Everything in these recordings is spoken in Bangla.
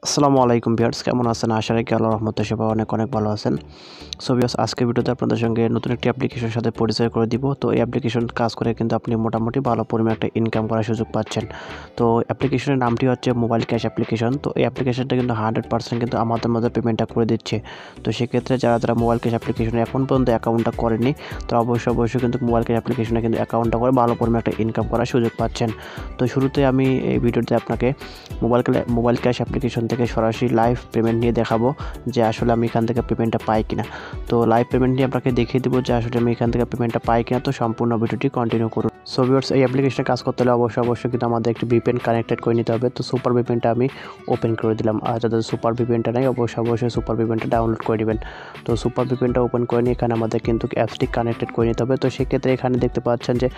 আসসালামু আলাইকুম ভিউয়ার্স, কেমন আছেন? আশা রাখি আল্লাহর রহমতে সবাই অনেক ভালো আছেন। সো ভিউয়ার্স, আজকের ভিডিওতে আপনাদের সঙ্গে নতুন একটি অ্যাপ্লিকেশনের সাথে পরিচয় করে দিব। তো এই অ্যাপ্লিকেশন কাজ করে কিন্তু আপনি মোটামুটি ভালো পরিমাণে একটা ইনকাম করার সুযোগ পাচ্ছেন। তো অ্যাপ্লিকেশনের নামটি হচ্ছে মোবাইল ক্যাশ অ্যাপ্লিকেশন। তো এই অ্যাপ্লিকেশনটা কিন্তু 100% কিন্তু আমাদের মধ্যে পেমেন্টটা করে দিচ্ছে। তো সেক্ষেত্রে যারা মোবাইল ক্যাশ অ্যাপ্লিকেশনে এখন পর্যন্ত অ্যাকাউন্টটা করেনি, তো অবশ্যই কিন্তু মোবাইল ক্যাশ অ্যাপ্লিকেশনে কিন্তু অ্যাকাউন্টটা করে ভালো পরিমাণে একটা ইনকাম করার সুযোগ পাচ্ছেন। তো শুরুতে আমি এই ভিডিওতে আপনাকে মোবাইল ক্যাশ অ্যাপ্লিকেশন থেকে সরাসরি লাইভ পেমেন্ট নিয়ে দেখাবো যে আসলে আমি এখান থেকে পেমেন্টটা পাই কিনা। তো লাইভ পেমেন্ট নিয়ে আপনাকে দেখিয়ে দেবো যে আসলে আমি এখান থেকে পেমেন্টটা পাই কিনা। তো সম্পূর্ণ ভিডিওটি কন্টিনিউ করুন। সো ভিউয়ার্স, এই অ্যাপ্লিকেশনে কাজ করতে হলে অবশ্যই কিন্তু আমাদের একটি ভিপিএন কানেক্টেড করে নিতে হবে। তো সুপার ভিপিএনটা আমি ওপেন করে দিলাম। আর যাদের সুপার ভিপিএনটা নেই অবশ্যই সুপার ভিপিএনটা ডাউনলোড করে নেবেন। তো সুপার ভিপিএনটা ওপেন করে নিয়ে এখানে আমাদের কিন্তু অ্যাপসটি কানেক্টেড করে নিতে হবে। তো সেক্ষেত্রে এখানে দেখতে পাচ্ছেন যে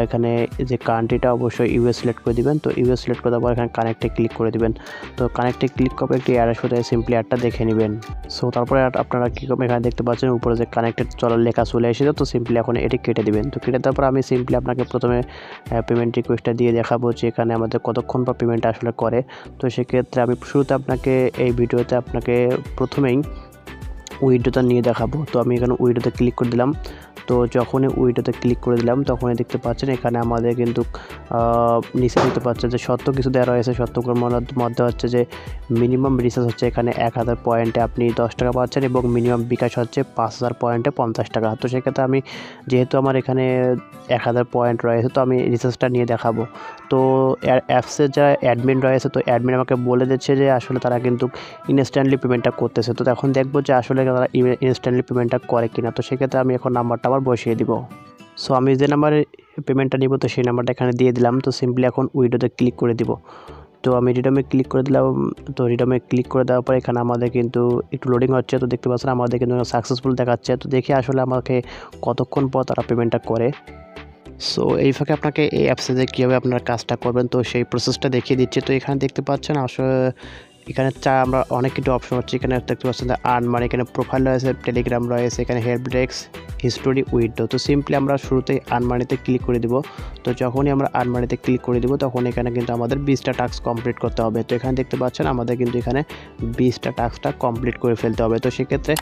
এখানে যে কান্ট্রিটা অবশ্যই ইউএস সিলেক্ট করে দিবেন। তো ইউএস সিলেক্ট করে দেওয়ার পর এখানে কানেক্টে ক্লিক করে দিবেন। তো কানেক্টে ক্লিক করে একটি অ্যাড আসবে, সিম্পলি অ্যাডটা দেখে নেবেন। সো তারপরে আপনারা কী করবেন, এখানে দেখতে পাচ্ছেন উপরে যে কানেক্টেড লেখা চলে এসেছে। তো সিম্পলি এখন এটি কেটে দিবেন। তো কেটে দেওয়ার পর আমি সিম্পলি আপনাকে প্রথমে পেমেন্ট রিকোয়েস্টটা দিয়ে দেখাবো যে এখানে আমাদের কতক্ষণ পর পেমেন্ট আসলে করে। তো সেক্ষেত্রে আমি শুরুতে আপনাকে এই ভিডিওতে আপনাকে প্রথমেই উইডোটা নিয়ে দেখাবো। তো আমি এখানে উইডোতে ক্লিক করে দিলাম। তো যখনই উইডোতে ক্লিক করে দিলাম তখনই দেখতে পাচ্ছেন এখানে আমাদের কিন্তু নিচে দেখতে পাচ্ছেন যে শর্ত কিছু দেওয়া রয়েছে। শর্তগুলোর মধ্যে হচ্ছে যে মিনিমাম রিচার্জ হচ্ছে এখানে 1000 পয়েন্টে আপনি 10 টাকা পাচ্ছেন এবং মিনিমাম বিকাশ হচ্ছে 5000 পয়েন্টে 50 টাকা। তো সেক্ষেত্রে আমি যেহেতু আমার এখানে 1000 পয়েন্ট রয়েছে তো আমি রিচার্জটা নিয়ে দেখাবো। তো অ্যাপসের যারা অ্যাডমিন রয়েছে তো অ্যাডমিন আমাকে বলে দিচ্ছে যে আসলে তারা কিন্তু ইনস্ট্যান্টলি পেমেন্টটা করতেছে। তো এখন দেখবো যে আসলে তারা ইনস্ট্যান্টলি পেমেন্টটা করে কিনা। তো সেক্ষেত্রে আমি এখন নাম্বারটা আবার বসিয়ে দিব। সো আমি যে নাম্বারে পেমেন্টটা নিব তো সেই নাম্বারটা এখানে দিয়ে দিলাম। তো সিম্পলি এখন উইডোতে ক্লিক করে দিব। তো আমি রিডমে ক্লিক করে দিলাম। তো রিডমে ক্লিক করে দেওয়ার পর এখানে আমাদের কিন্তু একটু লোডিং হচ্ছে। তো দেখতে পাচ্ছেন আমাদের কিন্তু সাকসেসফুল দেখাচ্ছে। তো দেখি আসলে আমাকে কতক্ষণ পর তারা পেমেন্টটা করে। সো এই ফাঁকে আপনাকে এই অ্যাপসে যে কীভাবে আপনার কাজটা করবেন তো সেই প্রসেসটা দেখিয়ে দিচ্ছি। তো এখানে দেখতে পাচ্ছেন আসলে এখানে আমরা অনেক কিছু অপশন হচ্ছে। এখানে দেখতে পাচ্ছেন যে আর্ন মানি, এখানে প্রোফাইল রয়েছে, টেলিগ্রাম রয়েছে, এখানে হেল্প ডেস্ক, হিস্টোরি, উইডো। তো সিম্পলি আমরা শুরুতেই আর্ন মানিতে ক্লিক করে দিব। তো যখনই আমরা আর্ন মানিতে ক্লিক করে দিব তখন এখানে কিন্তু আমাদের 20টা টাস্ক কমপ্লিট করতে হবে। তো এখানে দেখতে পাচ্ছেন আমাদের কিন্তু এখানে 20টা টাস্কটা কমপ্লিট করে ফেলতে হবে। তো সেক্ষেত্রে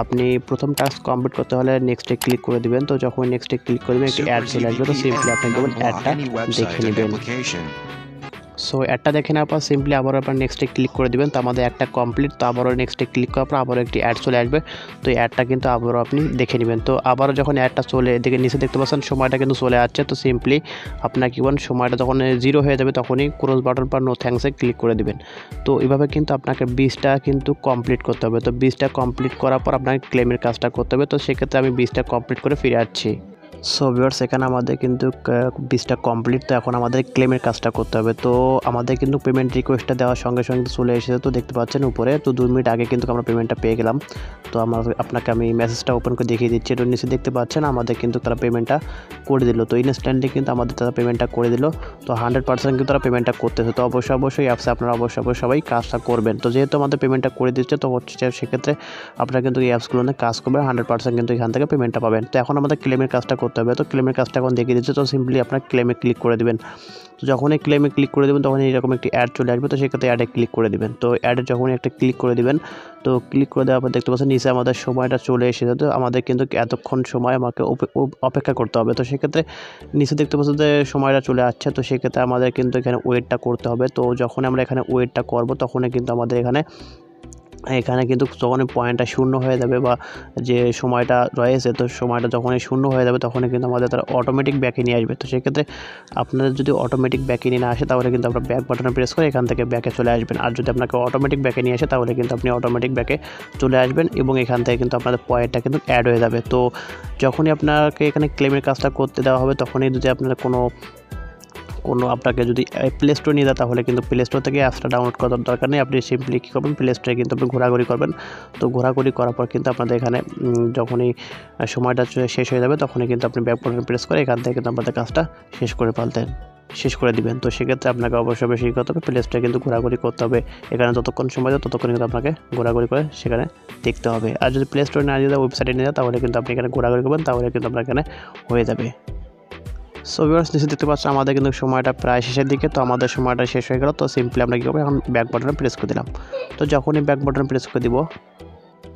আপনি প্রথম টাস্ক কমপ্লিট করতে হলে নেক্সটে ক্লিক করে দিবেন। তো যখন নেক্সটে ক্লিক করে দেবেন একটি অ্যাড চলে আসবে। তো সিম্পলি আপনি দেবেন অ্যাডটা দেখে নেবেন। সো অ্যাডটা দেখে নেওয়ার পর সিম্পলি আবারও আপনার নেক্সটে ক্লিক করে দেবেন। তো আমাদের অ্যাডটা কমপ্লিট। তো আবারও নেক্সটে ক্লিক করার পর আবারও একটি অ্যাড চলে আসবে। তো এই অ্যাডটা কিন্তু আবারও আপনি দেখে নেবেন। তো আবারও যখন অ্যাডটা চলে এদিকে নিচে দেখতে পাচ্ছেন সময়টা কিন্তু চলে আসছে। তো সিম্পলি আপনার কি বলেন সময়টা যখন 0 হয়ে যাবে তখনই ক্রস বাটন বা নো থ্যাঙ্কসে ক্লিক করে দেবেন। তো এইভাবে কিন্তু আপনাকে 20টা কিন্তু কমপ্লিট করতে হবে। তো 20টা কমপ্লিট করার পর আপনাকে ক্লেমের কাজটা করতে হবে। তো সেক্ষেত্রে আমি 20টা কমপ্লিট করে ফিরে আসছি। সো ভিউয়ার্স, এখানে আমাদের কিন্তু 20টা কমপ্লিট। তো এখন আমাদের ক্লেমের কাজটা করতে হবে। তো আমাদের কিন্তু পেমেন্ট রিকোয়েস্টটা দেওয়ার সঙ্গে চলে এসেছে। তো দেখতে পাচ্ছেন উপরে। তো 2 মিনিট আগে কিন্তু আমরা পেমেন্টটা পেয়ে গেলাম। তো আপনাকে আমি মেসেজটা ওপেন করে দেখিয়ে দিচ্ছি। তো নিচে দেখতে পাচ্ছেন আমাদের কিন্তু তারা পেমেন্টটা করে দিল। তো ইনস্ট্যান্টলি কিন্তু আমাদের তারা পেমেন্টটা করে দিল। তো 100% কিন্তু তারা পেমেন্টটা করতেছে। তো অবশ্যই অ্যাপসে আপনারা অবশ্যই সবাই কাজটা করবেন। তো যেহেতু আমাদের পেমেন্টটা করে দিচ্ছে তো হচ্ছে সেক্ষেত্রে আপনারা কিন্তু এই অ্যাপসগুলোতে কাজ করবেন, 100% কিন্তু এখান থেকে পেমেন্টটা পাবেন। তো এখন আমাদের ক্লেমের কাজটা করতে হবে। তো ক্লেমের কাজটা এখন দেখিয়ে দিচ্ছে। তো সিম্পলি আপনার ক্লেমে ক্লিক করে দেবেন। তো যখনই ক্লেমে ক্লিক করে দেবেন তখন এরকম একটি অ্যাড চলে আসবে। তো সেক্ষেত্রে অ্যাডে ক্লিক করে দেবেন। তো অ্যাডে যখনই একটা ক্লিক করে দেবেন তো ক্লিক করে দেওয়ার পর দেখতে পাচ্ছেন নিচে আমাদের সময়টা চলে এসেছে। তো আমাদের কিন্তু এতক্ষণ সময় আমাকে অপেক্ষা করতে হবে। তো সেক্ষেত্রে নিচে দেখতে পাচ্ছেন যে সময়টা চলে আসছে। তো সেক্ষেত্রে আমাদের কিন্তু এখানে ওয়েটটা করতে হবে। তো যখন আমরা এখানে ওয়েটটা করব তখনই কিন্তু আমাদের এখানে কিন্তু যখনই পয়েন্টটা শূন্য হয়ে যাবে বা যে সময়টা রয়েছে তো সময়টা যখনই শূন্য হয়ে যাবে তখনই কিন্তু আমাদের তারা অটোমেটিক ব্যাকে নিয়ে আসবে। তো সেক্ষেত্রে আপনাদের যদি অটোমেটিক ব্যাকে নিয়ে না আসে তাহলে কিন্তু আপনার ব্যাক বাটনে প্রেস করে এখান থেকে ব্যাকে চলে আসবেন। আর যদি আপনাকে অটোমেটিক ব্যাকে নিয়ে আসে তাহলে কিন্তু আপনি অটোমেটিক ব্যাকে চলে আসবেন এবং এখান থেকে কিন্তু আপনাদের পয়েন্টটা কিন্তু অ্যাড হয়ে যাবে। তো যখনই আপনাকে এখানে ক্লেমের কাজটা করতে দেওয়া হবে তখনই যদি আপনার কোনো আপনাকে যদি প্লে স্টোর নিয়ে যায় তাহলে কিন্তু প্লে স্টোর থেকে অ্যাপসটা ডাউনলোড করার দরকার নেই। আপনি সিম্পলি কী করবেন, প্লে স্টোরে কিন্তু আপনি ঘোরাঘুরি করবেন। তো ঘোরাঘুরি করার পর কিন্তু আপনাদের এখানে যখনই সময়টা শেষ হয়ে যাবে তখনই কিন্তু আপনি ব্যাক বাটন প্রেস করে এখান থেকে কিন্তু আপনাদের কাজটা শেষ করে দিবেন। তো সেক্ষেত্রে আপনাকে অবশ্যই কী করতে হবে, প্লে স্টোরে কিন্তু ঘোরাঘুরি করতে হবে। এখানে যতক্ষণ সময় যায় ততক্ষণ কিন্তু আপনাকে ঘোরাঘুরি করে সেখানে দেখতে হবে। আর যদি প্লে স্টোরে না নিয়ে যায় ওয়েবসাইটে নিয়ে যায় তাহলে কিন্তু আপনি এখানে ঘোরাঘুরি করবেন তাহলে কিন্তু আপনার এখানে হয়ে যাবে। সো ভিউয়ার্স নিচে দেখতে পাচ্ছেন আমাদের কিন্তু সময়টা প্রায় শেষের দিকে, তো আমাদের সময়টা শেষ হয়ে গেল। তো সিম্পলি আমরা কী করবো, এখন ব্যাক বাটনে প্রেস করে দিলাম। তো যখনই ব্যাক বাটন প্রেস করে দিব,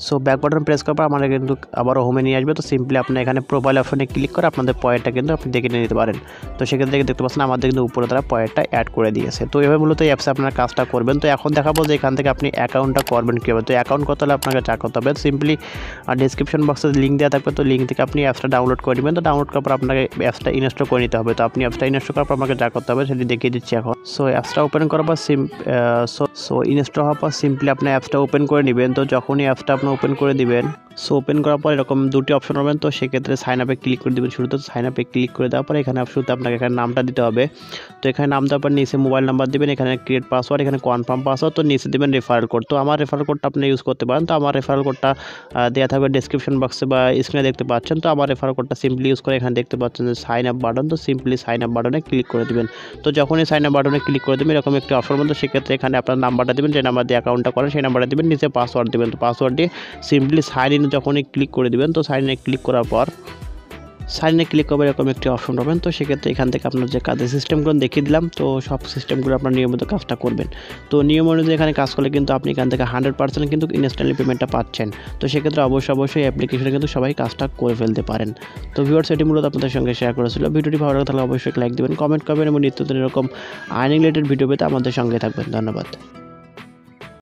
সো ব্যাক বাটন প্রেস করার পর আমাদের কিন্তু আবারও হোমে নিয়ে আসবে। তো সিম্পলি আপনি এখানে প্রোফাইল অপশনে ক্লিক করে আপনাদের পয়েন্টটা কিন্তু আপনি দেখে নিতে পারেন। তো সেখান থেকে দেখতে পাচ্ছেন আমাদের কিন্তু উপরে তারা পয়েন্টটা অ্যাড করে দিয়েছে। তো এভাবে মূলত এই অ্যাপসে আপনার কাজটা করবেন। তো এখন দেখাবো যে এখান থেকে আপনি অ্যাকাউন্টটা করবেন কীভাবে। তো অ্যাকাউন্ট করতে হলে আপনাকে যা করতে হবে, সিম্পলি ডিসক্রিপশন বক্সে লিঙ্ক দেওয়া থাকবে, তো লিঙ্ক থেকে আপনি অ্যাপসটা ডাউনলোড করে নেবেন। তো ডাউনলোড করার পর আপনাকে অ্যাপসটা ইনস্টল করে নিতে হবে। তো আপনি অ্যাপসটা ইনস্টল করার পর আমাকে যা করতে হবে সেটি দেখিয়ে দিচ্ছি এখন। সো অ্যাপসটা ওপেন করার পর সো ইনস্টল হওয়ার পর সিম্পলি আপনি অ্যাপসটা ওপেন করে নেবেন। তো যখনই অ্যাপসটা আপনি ওপেন করে দিবেন, সো ওপেন করার পর এরকম দুটি অপশন পাবেন। তো সেক্ষেত্রে সাইন আপে ক্লিক করে দেবেন শুরুতে। সাইন আপে ক্লিক করে দেওয়ার পর এখানে শুরুতে আপনাকে এখানে নামটা দিতে হবে। তো এখানে নাম দেওয়ার পর নিচে মোবাইল নাম্বার দেবেন, এখানে ক্রিয়েট পাসওয়ার্ড, এখানে কনফার্ম পাসওয়ার্ড, তো নিচে দেবেন রেফারেল কোড। তো আমার রেফারেল কোডটা আপনি ইউজ করতে পারেন। তো আমার রেফারেল কোডটা দেওয়া থাকবে ডিসক্রিপশন বক্সে বা স্ক্রিনে দেখতে পাচ্ছেন। তো আমার রেফারেল কোডটা সিম্পলি ইউজ করে এখানে দেখতে পাচ্ছেন যে সাইন আপ বাটন, তো সিম্পলি সাইন আপ বাটনে ক্লিক করে দেবেন। তো যখনই সাইন আপ বাটনে ক্লিক করে দেবেন এরকম একটি অপশন পাবেন। তো সেক্ষেত্রে এখানে আপনার নাম্বারটা দেবেন, যে নাম্বার দিয়ে অ্যাকাউন্টটা করেন সেই নাম্বারটা দেবেন, নিচে পাসওয়ার্ড দেবেন। তো পাসওয়ার্ড দিয়ে সিম্পলি সাইন ইন যখনই ক্লিক করে দেবেন, তো সাইন ইনে ক্লিক করার পর সাইনে ক্লিক করবে এরকম একটি অপশন পাবেন। তো সেক্ষেত্রে এখান থেকে আপনার যে কাজের সিস্টেমগুলো দেখিয়ে দিলাম, তো সব সিস্টেমগুলো আপনার নিয়মিত কাজটা করবেন। তো নিয়ম অনুযায়ী এখানে কাজ করলে কিন্তু আপনি এখান থেকে 100% কিন্তু ইনস্ট্যান্টলি পেমেন্টটা পাচ্ছেন। তো সেক্ষেত্রে অবশ্যই অ্যাপ্লিকেশনে কিন্তু সবাই কাজটা করে ফেলতে পারেন। তো ভিউয়ার্স এটি মূলত আপনাদের সঙ্গে শেয়ার করেছিল। ভিডিওটি ভালো লাগে তাহলে অবশ্যই লাইক দেবেন, কমেন্ট করবেন এবং নিত্য নতুন এরকম আর্নিং রিলেটেড ভিডিও পেতে আমাদের সঙ্গে থাকবেন। ধন্যবাদ।